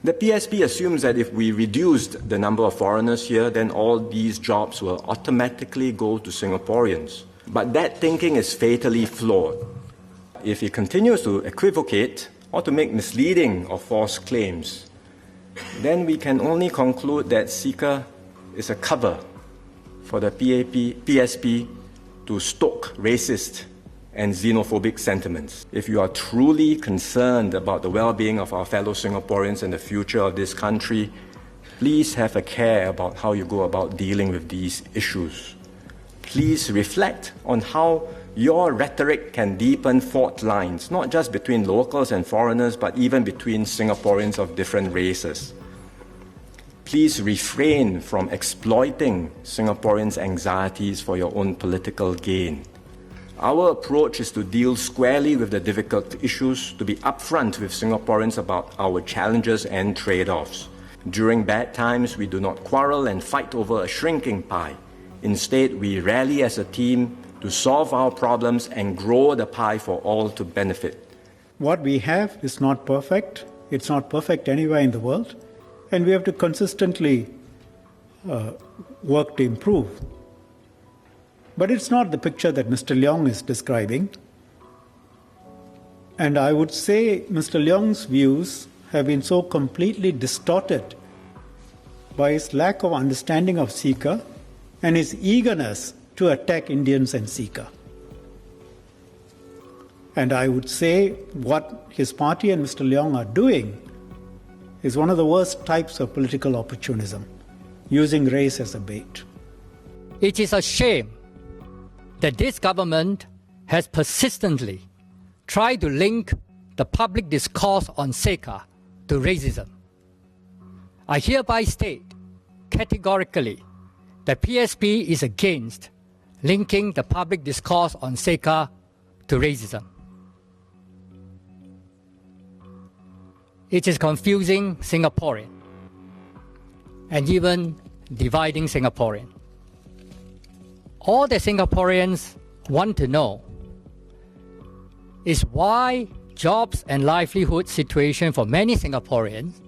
The PSP assumes that if we reduced the number of foreigners here, then all these jobs will automatically go to Singaporeans. But that thinking is fatally flawed. If it continues to equivocate or to make misleading or false claims, then we can only conclude that seeker is a cover for the PSP to stoke racist and xenophobic sentiments. If you are truly concerned about the well-being of our fellow Singaporeans and the future of this country, please have a care about how you go about dealing with these issues. Please reflect on how your rhetoric can deepen fault lines, not just between locals and foreigners, but even between Singaporeans of different races. Please refrain from exploiting Singaporeans' anxieties for your own political gain. Our approach is to deal squarely with the difficult issues, to be upfront with Singaporeans about our challenges and trade-offs. During bad times, we do not quarrel and fight over a shrinking pie. Instead, we rally as a team to solve our problems and grow the pie for all to benefit. What we have is not perfect. It's not perfect anywhere in the world. And we have to consistently work to improve. But it's not the picture that Mr. Leong is describing. And I would say Mr. Leong's views have been so completely distorted by his lack of understanding of Seeker and his eagerness to attack Indians and Seeker. And I would say what his party and Mr. Leong are doing is one of the worst types of political opportunism, using race as a bait. It is a shame that this government has persistently tried to link the public discourse on Seeker to racism. I hereby state categorically that PSP is against linking the public discourse on Seeker to racism. It is confusing Singaporean and even dividing Singaporean. All that Singaporeans want to know is why jobs and livelihood situation for many Singaporeans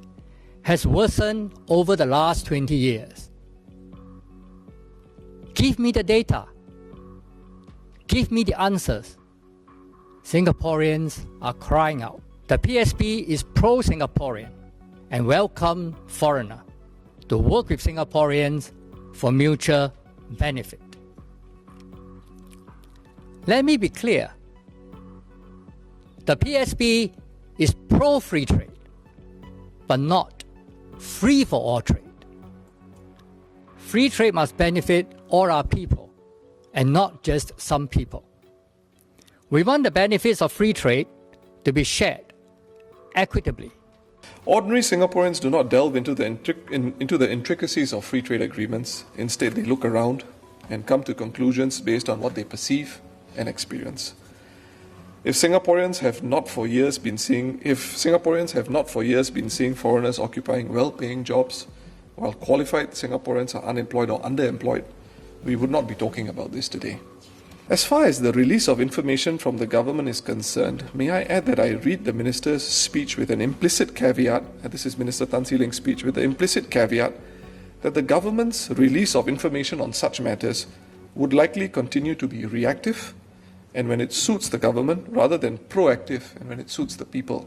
has worsened over the last 20 years. Give me the data. Give me the answers. Singaporeans are crying out. The PSP is pro-Singaporean and welcome foreigner to work with Singaporeans for mutual benefit. Let me be clear. The PSP is pro-free trade, but not free for all trade. Free trade must benefit all our people and not just some people. We want the benefits of free trade to be shared equitably. Ordinary Singaporeans do not delve into the intricacies of free trade agreements. Instead, they look around and come to conclusions based on what they perceive and experience. If Singaporeans have not for years been seeing foreigners occupying well-paying jobs, while qualified Singaporeans are unemployed or underemployed, we would not be talking about this today. As far as the release of information from the government is concerned, may I add that I read the minister's speech with an implicit caveat, and this is Minister Tan See Leng's speech, with the implicit caveat that the government's release of information on such matters would likely continue to be reactive and when it suits the government rather than proactive and when it suits the people.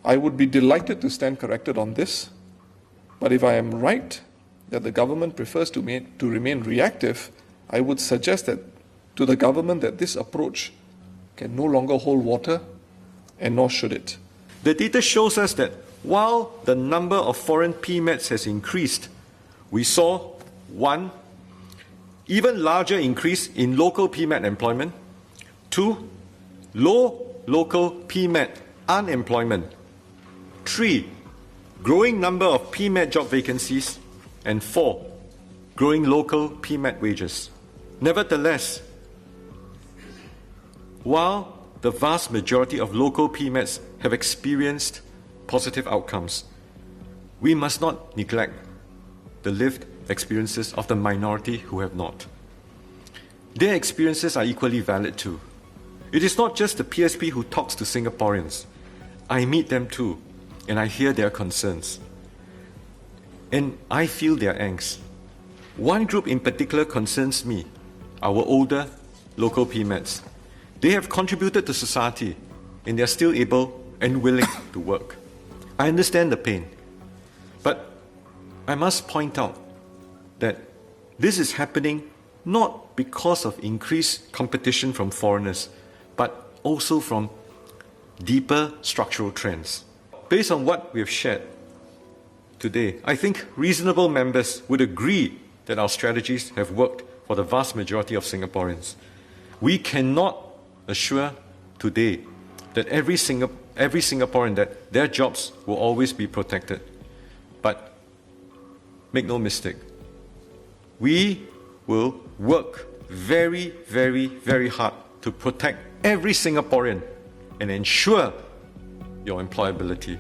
I would be delighted to stand corrected on this, but if I am right that the government prefers to remain reactive, I would suggest to the government that this approach can no longer hold water, and nor should it. The data shows us that while the number of foreign PMETs has increased, we saw, 1, even larger increase in local PMET employment, 2, low local PMET unemployment, 3, growing number of PMET job vacancies, and 4, growing local PMET wages. Nevertheless, while the vast majority of local PMETs have experienced positive outcomes, we must not neglect the lived experiences of the minority who have not. Their experiences are equally valid too. It is not just the PSP who talks to Singaporeans. I meet them too. and I hear their concerns. And I feel their angst. One group in particular concerns me, our older local PMETs. They have contributed to society, and they are still able and willing to work. I understand the pain, but I must point out that this is happening not because of increased competition from foreigners, but also from deeper structural trends. Based on what we have shared today, I think reasonable members would agree that our strategies have worked for the vast majority of Singaporeans. We cannot assure today that every Singaporean that their jobs will always be protected. But make no mistake, we will work very, very, very hard to protect every Singaporean and ensure your employability.